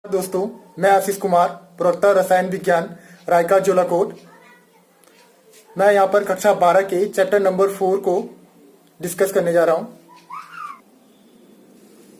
दोस्तों, मैं आशीष कुमार, प्रवक्ता रसायन विज्ञान, रायका जोलाकोट। मैं यहाँ पर कक्षा 12 के चैप्टर नंबर 4 को डिस्कस करने जा रहा हूँ।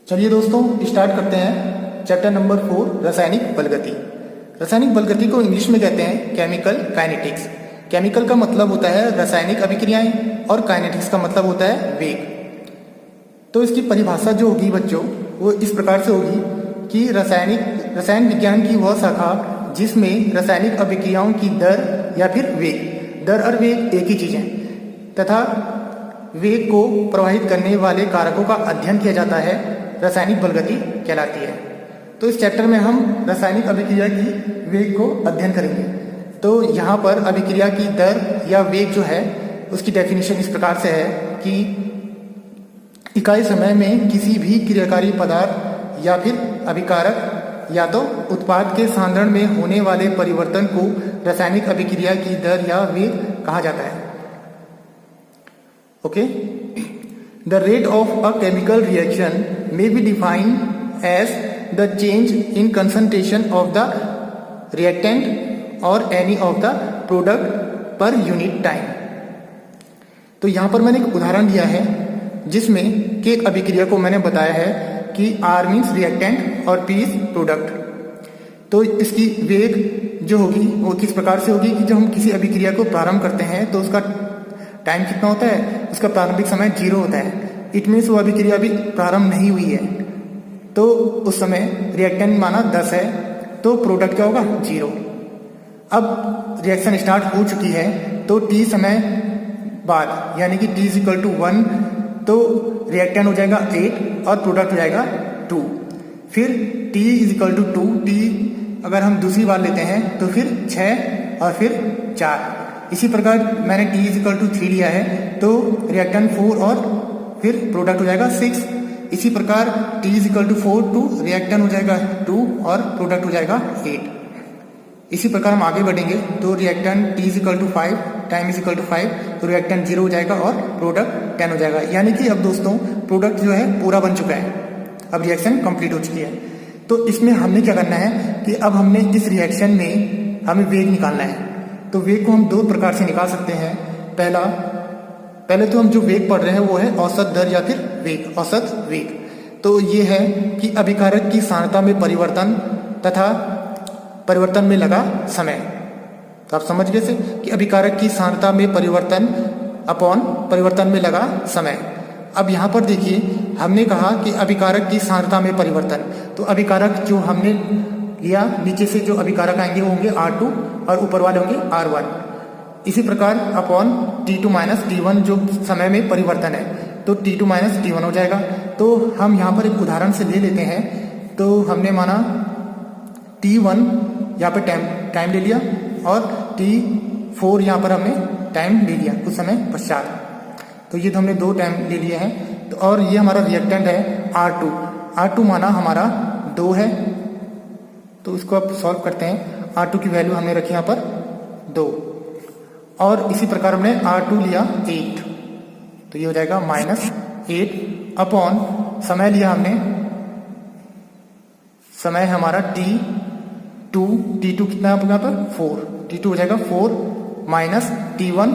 चलिए दोस्तों, स्टार्ट करते हैं चैप्टर नंबर 4, रासायनिक बलगति। रासायनिक बलगति को इंग्लिश में कहते हैं केमिकल काइनेटिक्स। केमिकल का मतलब होता है रासायनिक अभिक्रियाएं और काइनेटिक्स का मतलब होता है वेग। तो इसकी परिभाषा जो होगी बच्चों, वो इस प्रकार से होगी कि रसायन विज्ञान की वह शाखा जिसमें रासायनिक अभिक्रियाओं की दर या फिर वेग, दर और वेग एक ही चीज है, तथा वेग को प्रभावित करने वाले कारकों का अध्ययन किया जाता है, रासायनिक बलगति कहलाती है। तो इस चैप्टर में हम रासायनिक अभिक्रिया की वेग को अध्ययन करेंगे। तो यहाँ पर अभिक्रिया की दर या वेग जो है उसकी डेफिनेशन इस प्रकार से है कि इकाई समय में किसी भी क्रियाकारी पदार्थ या फिर अभिकारक या तो उत्पाद के सांद्रण में होने वाले परिवर्तन को रासायनिक अभिक्रिया की दर या वेग कहा जाता है। Okay, the rate of a chemical reaction may be defined as the change in concentration of the reactant और any of the product per unit time. तो यहां पर मैंने एक उदाहरण दिया है जिसमें कि एक अभिक्रिया को मैंने बताया है कि R मीन्स रिएक्टेंट और P इज प्रोडक्ट। तो इसकी वेग जो होगी वो किस प्रकार से होगी कि जब हम किसी अभिक्रिया को प्रारंभ करते हैं तो उसका टाइम कितना होता है, उसका प्रारंभिक समय 0 होता है। इट मीन्स वो अभिक्रिया अभी प्रारंभ नहीं हुई है, तो उस समय रिएक्टेंट माना 10 है, तो प्रोडक्ट क्या होगा 0। अब रिएक्शन स्टार्ट हो चुकी है तो T समय बाद यानी कि T इक्वल टू 1, तो रिएक्टेंट हो जाएगा 8 और प्रोडक्ट हो जाएगा 2। फिर T is equal to 2, T अगर हम दूसरी बार लेते हैं तो फिर 6 और फिर 4। इसी प्रकार मैंने T इज इक्वल टू 3 लिया है तो रिएक्टेंट 4 और फिर प्रोडक्ट हो जाएगा 6। इसी प्रकार T is equal to 4 2, reactant हो जाएगा 2 और प्रोडक्ट हो जाएगा 8। इसी प्रकार हम आगे बढ़ेंगे तो reactant T is equal to 5, time is equal to 5, तो रिएक्टेंट 0 हो जाएगा और प्रोडक्ट 10 हो जाएगा। यानी कि अब दोस्तों प्रोडक्ट जो है पूरा बन चुका है, अब रिएक्शन कंप्लीट हो चुकी है। तो इसमें हमने क्या करना है कि अब हमने इस रिएक्शन में हमें वेग निकालना है। तो वेग को हम दो प्रकार से निकाल सकते हैं। पहले तो हम जो वेग पढ़ रहे हैं वो है औसत दर या फिर वेग, औसत वेग। तो ये है कि अभिकारक की सांद्रता में परिवर्तन तथा परिवर्तन में लगा समय। तो आप समझ गए से कि अभिकारक की सांद्रता में परिवर्तन अपॉन परिवर्तन में लगा समय। अब यहाँ पर देखिए हमने कहा कि अभिकारक की सांद्रता में परिवर्तन, तो अभिकारक जो हमने लिया नीचे से जो अभिकारक आएंगे वो होंगे R2 और ऊपर वाले होंगे R1। इसी प्रकार अपॉन T2 माइनस T1 जो समय में परिवर्तन है, तो T2 माइनस T1 हो जाएगा। तो हम यहाँ पर एक उदाहरण से ले लेते हैं। तो हमने माना T1 यहाँ पर टाइम ले लिया और T4 यहाँ पर हमने टाइम ले लिया कुछ समय पश्चात। तो ये तो हमने 2 टाइम ले लिए हैं। तो और ये हमारा रिएक्टेंट है R2 माना हमारा 2 है। तो इसको आप सॉल्व करते हैं। R2 की वैल्यू हमने रखी यहाँ पर 2 और इसी प्रकार हमने R2 लिया 8, तो ये हो जाएगा -8 अपॉन समय लिया हमने, समय हमारा T2 कितना यहाँ पर 4, T2 हो जाएगा 4 माइनस T1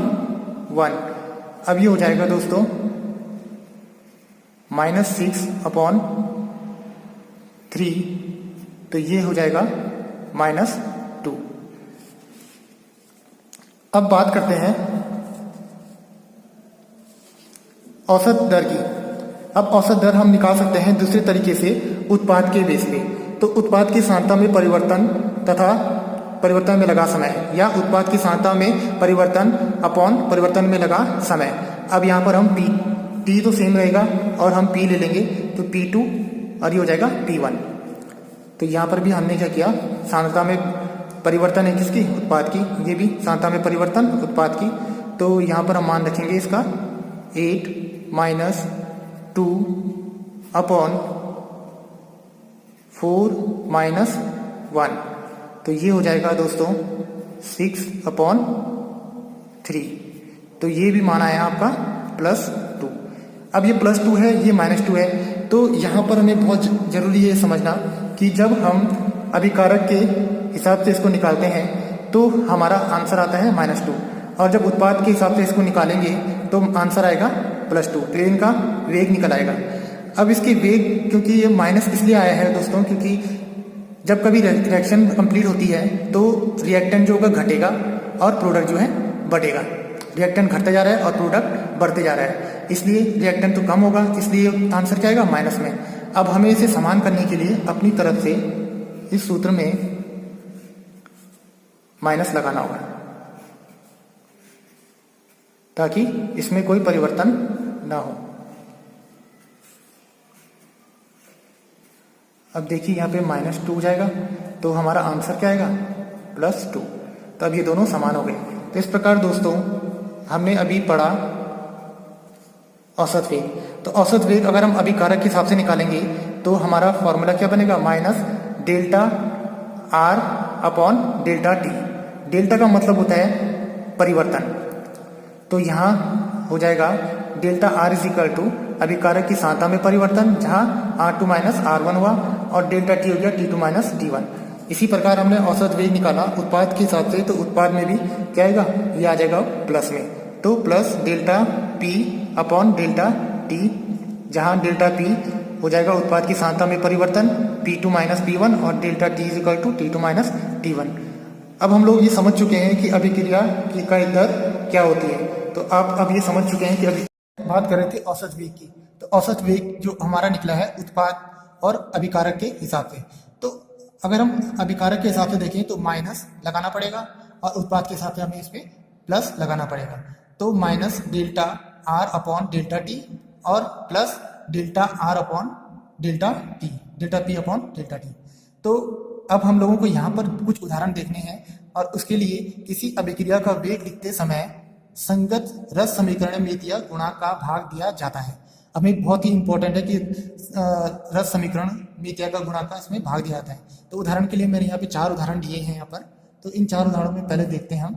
1। अब ये हो जाएगा दोस्तों -6 अपॉन 3, तो ये हो जाएगा -2। अब बात करते हैं औसत दर की। अब औसत दर हम निकाल सकते हैं दूसरे तरीके से, उत्पाद के बेस पे। तो उत्पाद की सांद्रता में परिवर्तन तथा परिवर्तन में लगा समय, या उत्पाद की सांद्रता में परिवर्तन अपॉन परिवर्तन में लगा समय। अब यहाँ पर हम T तो सेम रहेगा और हम P ले लेंगे, तो P2 और ये हो जाएगा P1। तो यहाँ पर भी हमने क्या किया, सांद्रता में परिवर्तन है किसकी, उत्पाद की, ये भी सांद्रता में परिवर्तन उत्पाद की। तो यहाँ पर हम मान रखेंगे इसका 8 माइनस 2 अपॉन 4 माइनस 1, तो ये हो जाएगा दोस्तों 6 अपॉन 3। तो ये भी माना है आपका +2। अब ये +2 है, ये -2 है। तो यहाँ पर हमें बहुत जरूरी है समझना कि जब हम अभिकारक के हिसाब से इसको निकालते हैं तो हमारा आंसर आता है -2, और जब उत्पाद के हिसाब से इसको निकालेंगे तो आंसर आएगा +2। तो इनका वेग निकल आएगा। अब इसके वेग, क्योंकि ये माइनस इसलिए आया है दोस्तों, क्योंकि जब कभी रिएक्शन कंप्लीट होती है तो रिएक्टेंट जो होगा घटेगा और प्रोडक्ट जो है बढ़ेगा। रिएक्टेंट घटता जा रहा है और प्रोडक्ट बढ़ते जा रहा है, इसलिए रिएक्टेंट तो कम होगा, इसलिए आंसर क्या आएगा माइनस में। अब हमें इसे समान करने के लिए अपनी तरफ से इस सूत्र में माइनस लगाना होगा ताकि इसमें कोई परिवर्तन ना हो। अब देखिए यहाँ पे -2 हो जाएगा तो हमारा आंसर क्या आएगा +2। तो अब ये दोनों समान हो गए। तो इस प्रकार दोस्तों हमने अभी पढ़ा औसत वेग। तो औसत वेग अगर हम अभिकारक के हिसाब से निकालेंगे तो हमारा फॉर्मूला क्या बनेगा, -Δr/Δt। डेल्टा का मतलब होता है परिवर्तन। तो यहाँ हो जाएगा Δr = अभिकारक की सांद्रता में परिवर्तन, जहाँ R2 - R1 हुआ, और Δt हो गया T2 - T1। इसी प्रकार हमने औसत वेग निकाला उत्पाद के हिसाब से, तो उत्पाद में भी क्या आएगा, ये आ जाएगा प्लस में। तो प्लस ΔP/Δt, जहाँ ΔP हो जाएगा उत्पाद की सांद्रता में परिवर्तन, P2 - P1, और Δt = T2 - T1। अब हम लोग ये समझ चुके हैं कि अभिक्रिया की इकाई दर क्या होती है। तो आप अब ये समझ चुके हैं कि अभी बात कर रहे थे औसत वेग की। तो औसत वेग जो हमारा निकला है उत्पाद और अभिकारक के हिसाब से। तो अगर हम अभिकारक के हिसाब से देखें तो माइनस लगाना पड़ेगा, और उत्पाद के हिसाब से हमें इस पर प्लस लगाना पड़ेगा। तो -Δr/Δt और प्लस Δr/Δt, तो अब हम लोगों को यहाँ पर कुछ उदाहरण देखने हैं, और उसके लिए किसी अभिक्रिया का वेग लिखते समय संगत रस समीकरण में दिया गुणांक का भाग दिया जाता है। हमें बहुत ही इंपॉर्टेंट है कि रस समीकरण में दिया का गुणांक का इसमें भाग दिया जाता है। तो उदाहरण के लिए मैंने यहाँ पे 4 उदाहरण दिए हैं यहाँ पर। तो इन 4 उदाहरणों में पहले देखते हैं हम।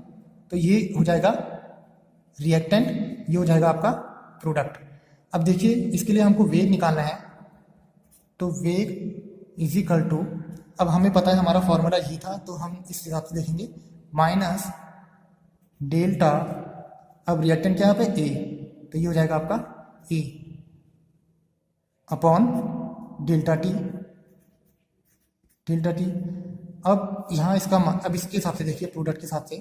तो ये हो जाएगा रिएक्टेंट, ये हो जाएगा आपका प्रोडक्ट। अब देखिए इसके लिए हमको वेग निकालना है। तो वेग = अब हमें पता है हमारा फॉर्मूला यही था, तो हम इस हिसाब से देखेंगे -डेल्टा, अब रिएक्टेंट क्या है यहाँ पे A, तो ये हो जाएगा आपका A अपॉन ΔT। अब यहाँ इसका अब इसके हिसाब से देखिए प्रोडक्ट के हिसाब से,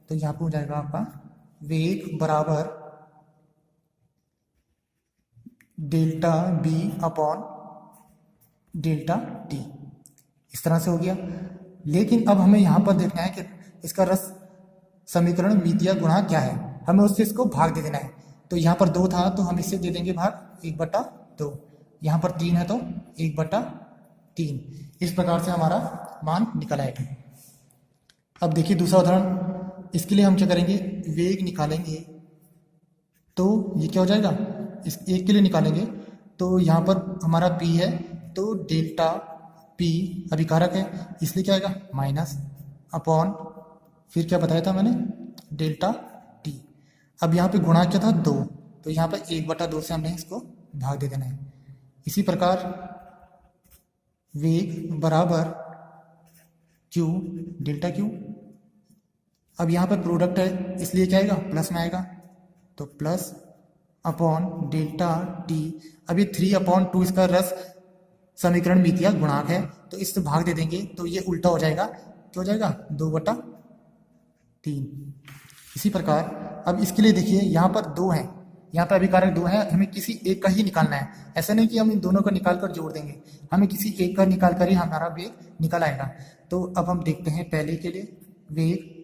तो यहाँ पे हो जाएगा आपका वेग बराबर ΔB अपॉन ΔT। इस तरह से हो गया। लेकिन अब हमें यहाँ पर देखना है कि इसका रस समीकरण में दिया गुणांक क्या है, हमें उससे इसको भाग दे देना है। तो यहाँ पर 2 था तो हम इससे दे देंगे भाग 1/2। यहाँ पर 3 है तो 1/3। इस प्रकार से हमारा मान निकल आएगा। अब देखिए दूसरा उदाहरण, इसके लिए हम क्या करेंगे, वेग निकालेंगे। तो ये क्या हो जाएगा, इस एक के लिए निकालेंगे तो यहाँ पर हमारा P है, तो ΔP अभिकारक है, इसलिए क्या आएगा माइनस अपॉन, फिर क्या बताया था मैंने, ΔT। अब यहाँ पे गुणा क्या था 2, तो यहाँ पर 1/2 से हमने इसको भाग दे देना है। इसी प्रकार वेग बराबर Q ΔQ। अब यहाँ पर प्रोडक्ट है इसलिए क्या आएगा प्लस में आएगा, तो प्लस अपॉन ΔT। अब ये 3/2 इसका रस समीकरण में दिया गुणांक है, तो इससे भाग दे देंगे तो ये उल्टा हो जाएगा, क्या हो जाएगा 2/3। इसी प्रकार अब इसके लिए देखिए यहाँ पर 2 हैं, यहाँ पर अभिकारक 2 है, हमें किसी एक का ही निकालना है। ऐसा नहीं कि हम इन दोनों का निकाल कर जोड़ देंगे, हमें किसी एक का निकाल कर ही हमारा वेग निकल आएगा। तो अब हम देखते हैं पहले के लिए वेग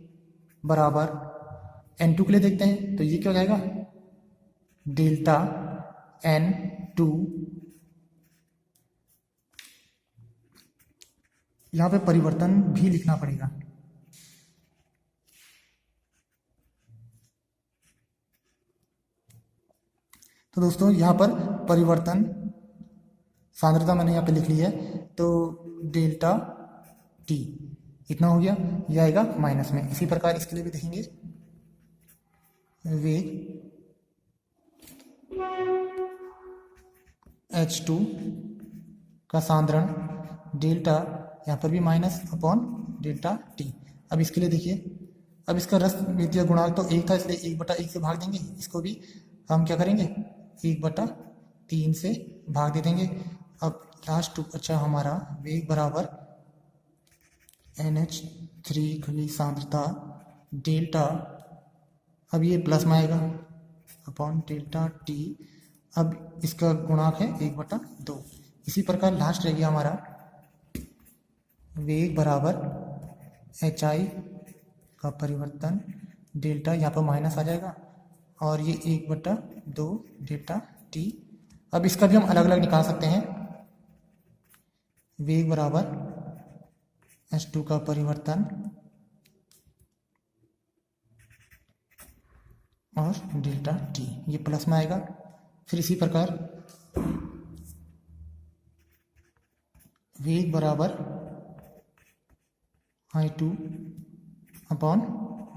बराबर N2 के लिए देखते हैं, तो ये क्या हो जाएगा ΔN2। यहाँ पे परिवर्तन भी लिखना पड़ेगा। तो दोस्तों यहाँ पर परिवर्तन सांद्रता मैंने यहाँ पे लिख ली है, तो ΔT इतना हो गया, यह आएगा माइनस में। इसी प्रकार इसके लिए भी देखेंगे, वेग H2 का सांद्रण ΔH यहाँ पर भी माइनस अपॉन डेल्टा टी। अब इसके लिए देखिए, अब इसका रस विद्युत गुणांक तो 1 था, इसलिए 1/1 से भाग देंगे। इसको भी हम क्या करेंगे, 1/3 से भाग दे देंगे। अब लास्ट अच्छा हमारा वेग बराबर NH3 खली सांद्रता डेल्टा, अब ये प्लस में आएगा अपॉन डेल्टा टी। अब इसका गुणांक है 1/2। इसी प्रकार लास्ट रह गया हमारा वेग बराबर HI का परिवर्तन डेल्टा, यहाँ पर माइनस आ जाएगा और ये 1/2 डेल्टा टी। अब इसका भी हम अलग अलग निकाल सकते हैं। वेग बराबर H2 का परिवर्तन और डेल्टा टी, ये प्लस में आएगा। फिर इसी प्रकार वेग बराबर I2 अपॉन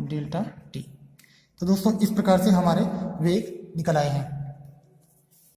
डेल्टा टी। तो दोस्तों इस प्रकार से हमारे वेग निकल आए हैं।